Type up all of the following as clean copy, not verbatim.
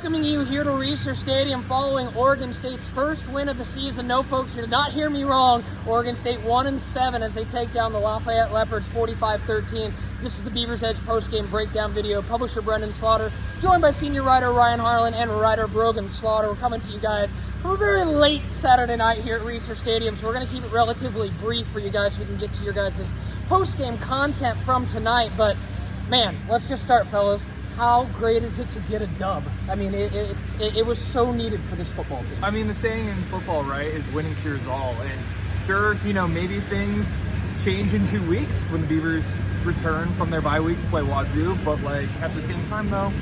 welcoming you here to Reser Stadium following Oregon State's first win of the season. No, folks, you did not hear me wrong. Oregon State 1-7 as they take down the Lafayette Leopards 45-13. This is the Beavers Edge postgame breakdown video. Publisher Brenden Slaughter, joined by senior writer Ryan Harlan and writer Brogan Slaughter. We're coming to you guys from a very late Saturday night here at Reser Stadium, so we're going to keep it relatively brief for you guys so we can get to your guys' postgame content from tonight. But, man, let's just start, fellas. How great is it to get a dub? I mean, it was so needed for this football team. I mean, the saying in football, right, is winning cures all. And sure, you know, maybe things change in 2 weeks when the Beavers return from their bye week to play Wazoo. But, like, at the same time, though,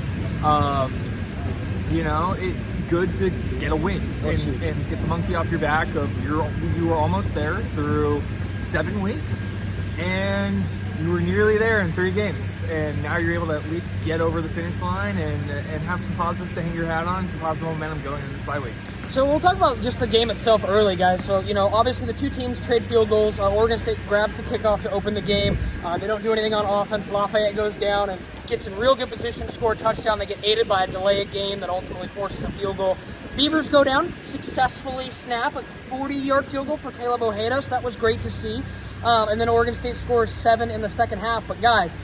you know, it's good to get a win and get the monkey off your back of you were almost there through 7 weeks. And you were nearly there in 3 games, and now you're able to at least get over the finish line and have some positives to hang your hat on, some positive momentum going in this bye week. So we'll talk about just the game itself early, guys. So, you know, obviously the two teams trade field goals. Oregon State grabs the kickoff to open the game. They don't do anything on offense. Lafayette goes down and gets in real good position to score a touchdown. They get aided by a delay of game that ultimately forces a field goal. Beavers go down, successfully snap a 40-yard field goal for Caleb Ojeda, so that was great to see. And then Oregon State scores 7 in the second half. But, guys,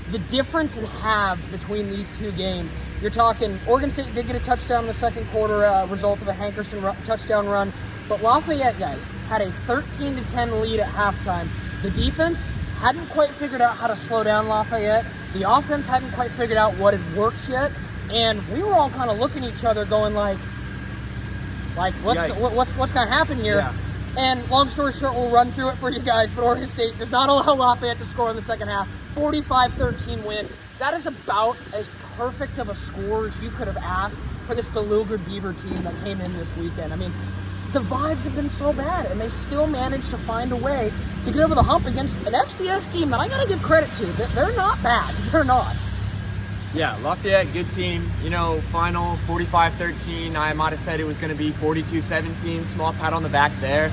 the difference in halves between these two games, you're talking Oregon State did get a touchdown in the second quarter, result of a Hankerson touchdown run. But Lafayette, guys, had a 13-10 lead at halftime. The defense hadn't quite figured out how to slow down Lafayette. The offense hadn't quite figured out what had worked yet. And we were all kind of looking at each other going like what's going to happen here? Yeah. And long story short, we'll run through it for you guys, but Oregon State does not allow Lafayette to score in the second half. 45-13 win. That is about as perfect of a score as you could have asked for this beleaguered Beaver team that came in this weekend. I mean, the vibes have been so bad, and they still managed to find a way to get over the hump against an FCS team that I got to give credit to. They're not bad. They're not. Yeah, Lafayette, good team. You know, final 45-13. I might have said it was going to be 42-17. Small pat on the back there.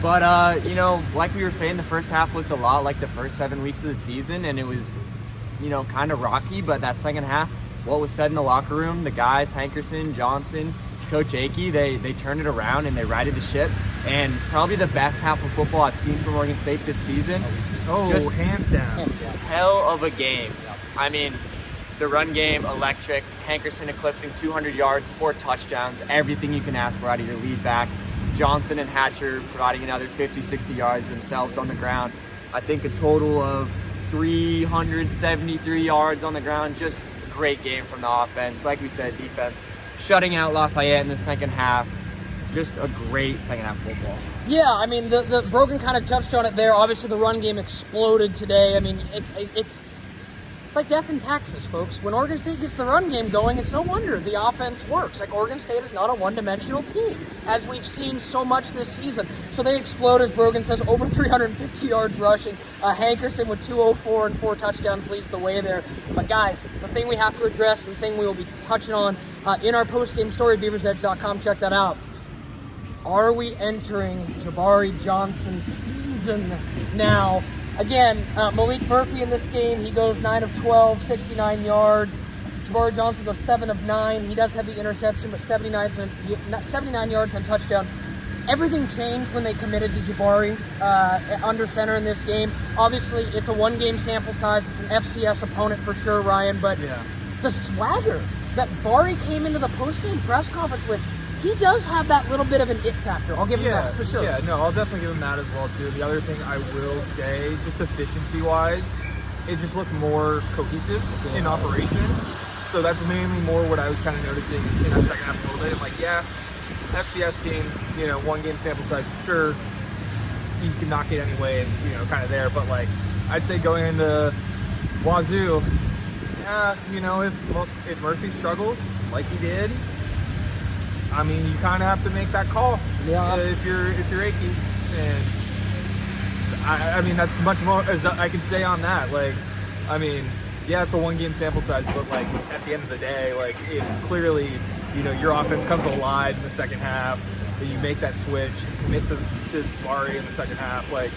But, you know, like we were saying, the first half looked a lot like the first 7 weeks of the season, and it was, you know, kind of rocky. But that second half, what was said in the locker room, the guys, Hankerson, Johnson, Coach Akey, they turned it around and they righted the ship. And probably the best half of football I've seen from Oregon State this season. Just hands down. Hell of a game. I mean, the run game, electric. Hankerson eclipsing 200 yards, 4 touchdowns, everything you can ask for out of your lead back. Johnson and Hatcher providing another 50, 60 yards themselves on the ground. I think a total of 373 yards on the ground. Just a great game from the offense. Like we said, defense shutting out Lafayette in the second half. Just a great second half football. Yeah, I mean, the Brogan kind of touched on it there. Obviously, the run game exploded today. I mean, it's like death in Texas, folks. When Oregon State gets the run game going, it's no wonder the offense works. Like, Oregon State is not a one-dimensional team, as we've seen so much this season. So they explode, as Brogan says, over 350 yards rushing. Hankerson with 204 and 4 touchdowns leads the way there. But, guys, the thing we have to address and the thing we will be touching on in our post-game story, BeaversEdge.com, check that out. Are we entering Jabari Johnson's season now? Again, Malik Murphy in this game, he goes 9 of 12, 69 yards. Jabari Johnson goes 7 of 9. He does have the interception, but 79 yards and touchdown. Everything changed when they committed to Jabari under center in this game. Obviously, it's a one-game sample size. It's an FCS opponent for sure, Ryan. But the swagger that Bari came into the post-game press conference with, he does have that little bit of an it factor. I'll give him that for sure. Yeah, no, I'll definitely give him that as well, too. The other thing I will say, just efficiency-wise, it just looked more cohesive in operation. So that's mainly more what I was kind of noticing in the second half a little bit. I'm like, yeah, FCS team, you know, one-game sample size, sure, you can knock it anyway and, you know, kind of there. But, like, I'd say going into Wazoo, you know, if Murphy struggles like he did, I mean, you kind of have to make that call. Yeah. If you're Akey, and I mean, that's much more as I can say on that. Like, I mean, yeah, it's a one-game sample size, but like at the end of the day, like if clearly, you know, your offense comes alive in the second half, that you make that switch and commit to Bari in the second half, like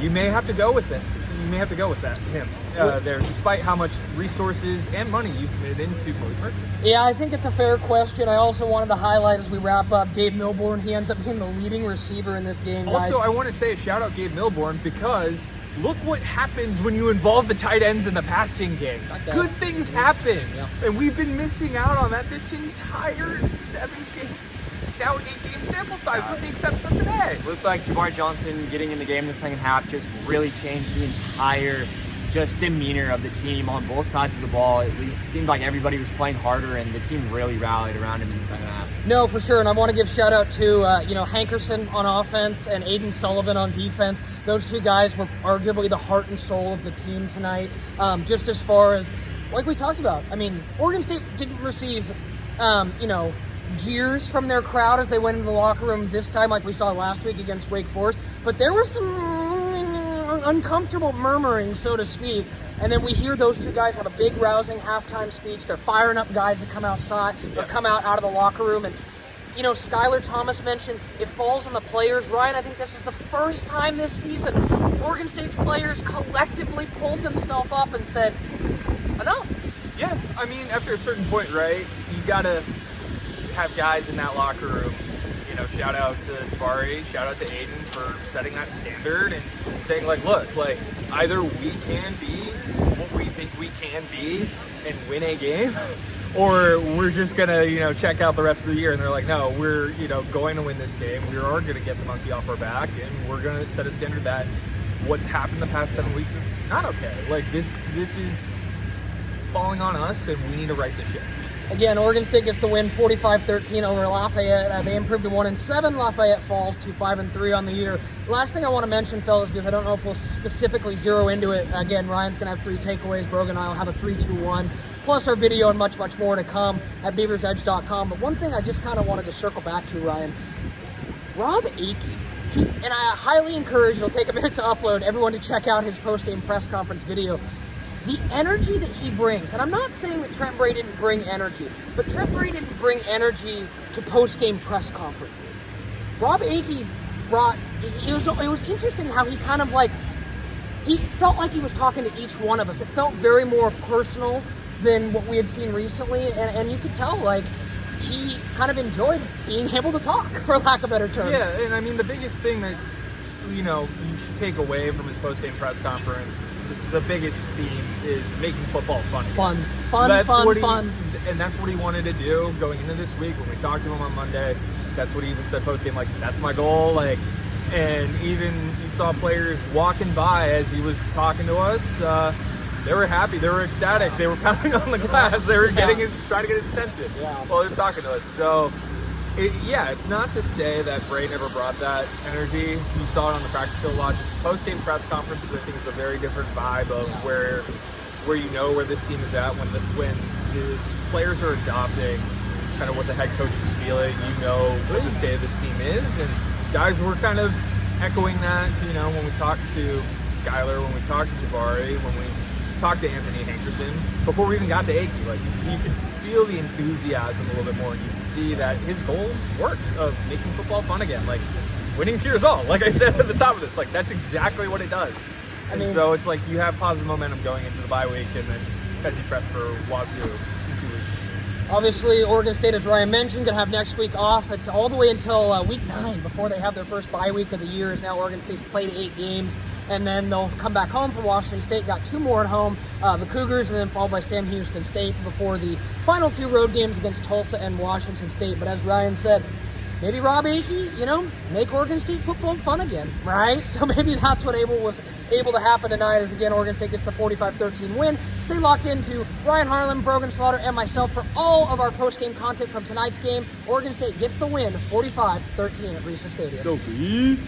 you may have to go with it. You may have to go with that him. there, despite how much resources and money you've committed into Malik Murphy? Yeah, I think it's a fair question. I also wanted to highlight as we wrap up Gabe Milborn. He ends up being the leading receiver in this game, guys. Also, I want to say a shout out Gabe Milborn because look what happens when you involve the tight ends in the passing game. Good things happen. Yeah. And we've been missing out on that this entire 7 games, now 8-game sample size with the exception of today. Looked like Jabari Johnson getting in the game in the second half just really changed the entire just demeanor of the team on both sides of the ball. It seemed like everybody was playing harder, and the team really rallied around him in the second half. No, for sure, and I want to give shout out to Hankerson on offense and Aiden Sullivan on defense. Those two guys were arguably the heart and soul of the team tonight. Just as far as, like we talked about, I mean, Oregon State didn't receive, jeers from their crowd as they went into the locker room this time, like we saw last week against Wake Forest, but there was some uncomfortable murmuring, so to speak, and then we hear those two guys have a big rousing halftime speech. They're firing up guys to come outside or come out of the locker room. And Skylar Thomas mentioned it falls on the players. Ryan, I think this is the first time this season Oregon State's players collectively pulled themselves up and said, enough. Yeah, I mean, after a certain point, right, you gotta have guys in that locker room. Shout out to Jabari, shout out to Aiden for setting that standard and saying, look, either we can be what we think we can be and win a game, or we're just gonna, check out the rest of the year. And they're like, no, we're, going to win this game. We are gonna get the monkey off our back, and we're gonna set a standard that what's happened the past 7 weeks is not okay. This is falling on us, and we need to right this ship. Again, Oregon State gets the win 45-13 over Lafayette. They improved to 1-7. Lafayette falls to 5-3 on the year. Last thing I want to mention, fellas, because I don't know if we'll specifically zero into it. Again, Ryan's going to have 3 takeaways. Brogan and I will have a 3-2-1. Plus our video and much, much more to come at BeaversEdge.com. But one thing I just kind of wanted to circle back to, Ryan. Rob Akey. And I highly encourage, it'll take a minute to upload, everyone to check out his post-game press conference video. The energy that he brings, and I'm not saying that Trent Bray didn't bring energy, but Trent Bray didn't bring energy to post-game press conferences. Rob Akey brought, it was interesting how he kind of he felt like he was talking to each one of us. It felt very more personal than what we had seen recently, and you could tell, he kind of enjoyed being able to talk, for lack of better terms. Yeah, and I mean, the biggest thing that you should take away from his post-game press conference, the biggest theme is making football fun. Fun. And that's what he wanted to do going into this week. When we talked to him on Monday, that's what he even said post-game, that's my goal. And even you saw players walking by as he was talking to us. They were happy. They were ecstatic. They were pounding on the glass. They were trying to get his attention while he was talking to us. So. It's not to say that Bray never brought that energy. You saw it on the practice field a lot. Just post-game press conferences, I think, is a very different vibe of where where this team is at when the players are adopting kind of what the head coach is feeling. What the state of this team is, and guys were kind of echoing that. When we talked to Skylar, when we talked to Jabari, when we talked to Anthony Hankerson, before we even got to Akey, you could feel the enthusiasm a little bit more, and you can see that his goal worked of making football fun again. Winning cures all. Like I said at the top of this, that's exactly what it does. So it's you have positive momentum going into the bye week, and then as you prep for Wazoo in 2 weeks. Obviously, Oregon State, as Ryan mentioned, going to have next week off. It's all the way until week 9 before they have their first bye week of the year. As now Oregon State's played 8 games, and then they'll come back home for Washington State. Got 2 more at home, the Cougars, and then followed by Sam Houston State before the final 2 road games against Tulsa and Washington State. But as Ryan said, maybe Rob Akey, make Oregon State football fun again, right? So maybe that's what was able to happen tonight as, again, Oregon State gets the 45-13 win. Stay locked into Ryan Harlan, Brogan Slaughter, and myself for all of our post-game content from tonight's game. Oregon State gets the win, 45-13 at Reese Stadium. Go Beavs!